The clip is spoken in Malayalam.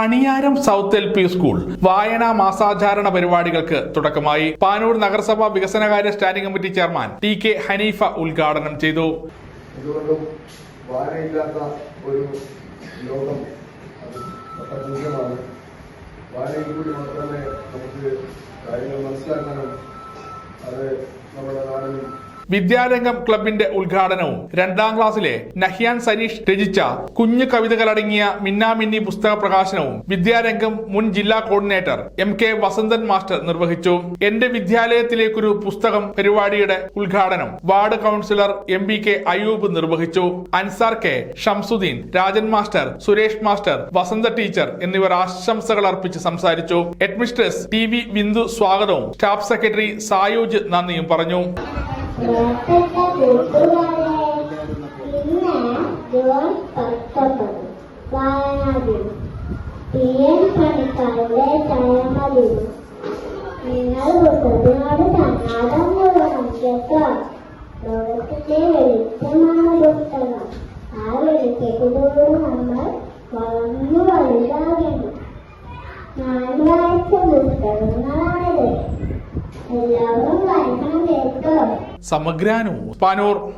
അണിയാരം സൗത്ത് LP സ്കൂൾ വായനാ മാസാചാരണ പരിപാടികൾക്ക് തുടക്കമായി. പാനൂർ നഗരസഭ വികസനകാര്യ standing committee chairman TK Haneefa ഉദ്ഘാടനം ചെയ്തു. വിദ്യാരംഗം ക്ലബിന്റെ ഉദ്ഘാടനവും 2ാം ക്ലാസ്സിലെ നഹ്യാൻ സനീഷ് രചിച്ച കുഞ്ഞു കവിതകളടങ്ങിയ മിന്നാമിന്നി പുസ്തക പ്രകാശനവും വിദ്യാരംഗം മുൻ ജില്ലാ കോർഡിനേറ്റർ MK വസന്തൻ മാസ്റ്റർ നിർവഹിച്ചു. എന്റെ വിദ്യാലയത്തിലേക്കൊരു പുസ്തകം പരിപാടിയുടെ ഉദ്ഘാടനം വാർഡ് കൗൺസിലർ MBK അയൂബ് നിർവഹിച്ചു. Ansar K, Shamsuddin, Rajan master, Suresh master, Vasantha teacher എന്നിവർ ആശംസകൾ അർപ്പിച്ച് സംസാരിച്ചു. ഹെഡ്മിസ്ട്രസ് TV ബിന്ദു സ്വാഗതവും സ്റ്റാഫ് സെക്രട്ടറി സായൂജ് നന്ദിയും പറഞ്ഞു. സമഗ്രാനു പാനൂർ.